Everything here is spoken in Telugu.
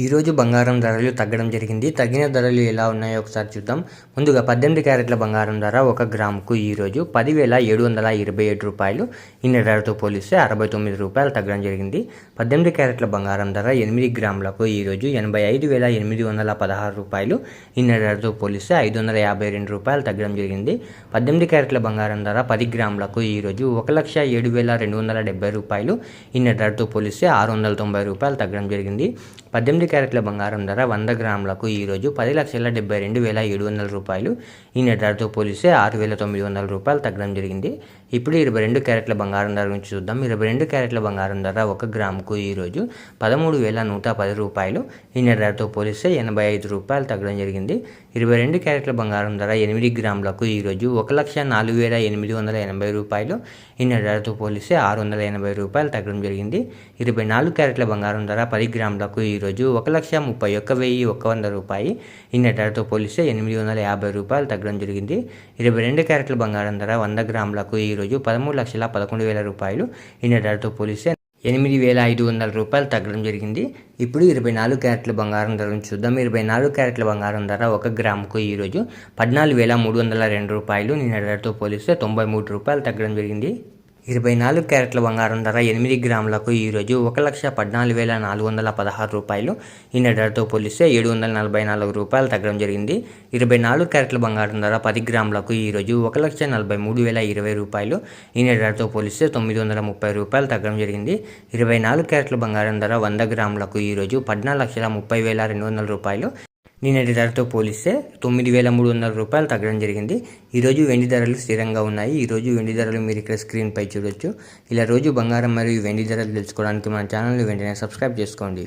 ఈరోజు బంగారం ధరలు తగ్గడం జరిగింది. తగ్గిన ధరలు ఎలా ఉన్నాయో ఒకసారి చూద్దాం. ముందుగా 18 క్యారెట్ల బంగారం ధర 1 గ్రాముకు ఈరోజు 10,727 రూపాయలు. నిన్న ధరతో పోలిస్తే 69 రూపాయలు తగ్గడం జరిగింది. 18 క్యారెట్ల బంగారం ధర 8 గ్రాములకు ఈరోజు 85,816 రూపాయలు. నిన్న ధరతో పోలిస్తే 552 రూపాయలు తగ్గడం జరిగింది. 18 క్యారెట్ల బంగారం ధర 10 గ్రాములకు ఈరోజు 1,07,270 రూపాయలు. నిన్న ధరతో పోలిస్తే 690 రూపాయలు తగ్గడం జరిగింది. 18 క్యారెట్ల బంగారం ధర 100 గ్రాములకు ఈరోజు 10,72,700 రూపాయలు. నిన్న ధరతో పోలిస్తే 6,900 రూపాయలు తగ్గడం జరిగింది. ఇప్పుడు 22 క్యారెట్ల బంగారం ధర గురించి చూద్దాం. 22 క్యారెట్ల బంగారం ధర 1 గ్రాముకు ఈరోజు 13,110 రూపాయలు. నిన్న ధరతో పోలిస్తే 85 రూపాయలు తగ్గడం జరిగింది. 22 క్యారెట్ల బంగారం ధర 8 గ్రాములకు ఈరోజు 1,04,880 రూపాయలు. నిన్న ధరతో పోలిస్తే 680 రూపాయలు తగ్గడం జరిగింది. 24 క్యారెట్ల బంగారం ధర 10 గ్రాములకు ఈరోజు 1,31,100 రూపాయలు. నిన్న ధరతో పోలిస్తే 850 రూపాయలు తగ్గడం జరిగింది. 22 క్యారెట్ల బంగారం ధర 100 గ్రాములకు ఈరోజు 13,11,000 రూపాయలు. నిన్న ధరతో పోలిస్తే 8,500 రూపాయలు తగ్గడం జరిగింది. ఇప్పుడు 24 క్యారెట్ల బంగారం ధర చూద్దాం. 24 క్యారెట్ల బంగారం ధర 1 గ్రాముకు ఈరోజు 14,302 రూపాయలు. నిన్న ధరతో పోలిస్తే 93 రూపాయలు తగ్గడం జరిగింది. 24 క్యారెట్ల బంగారం ధర 8 గ్రాములకు ఈరోజు 1,14,416 రూపాయలు. నిన్న ధరతో పోలిస్తే 744 రూపాయలు తగ్గడం జరిగింది. 24 క్యారెట్ల బంగారం ధర 10 గ్రాములకు ఈరోజు 1,43,020 రూపాయలు. నిన్న ధరతో పోలిస్తే 930 రూపాయలు తగ్గడం జరిగింది. 24 క్యారెట్ల బంగారం ధర 100 గ్రాములకు ఈరోజు 14,30,200 రూపాయలు. నిన్నటి ధరతో పోలిస్తే 9,300 రూపాయలు తగ్గడం జరిగింది. ఈరోజు వెండి ధరలు స్థిరంగా ఉన్నాయి. ఈరోజు వెండి ధరలు మీరు ఇక్కడ స్క్రీన్పై చూడొచ్చు. ఇలా రోజు బంగారం మరియు వెండి ధరలు తెలుసుకోవడానికి మన ఛానల్ని వెంటనే సబ్స్క్రైబ్ చేసుకోండి.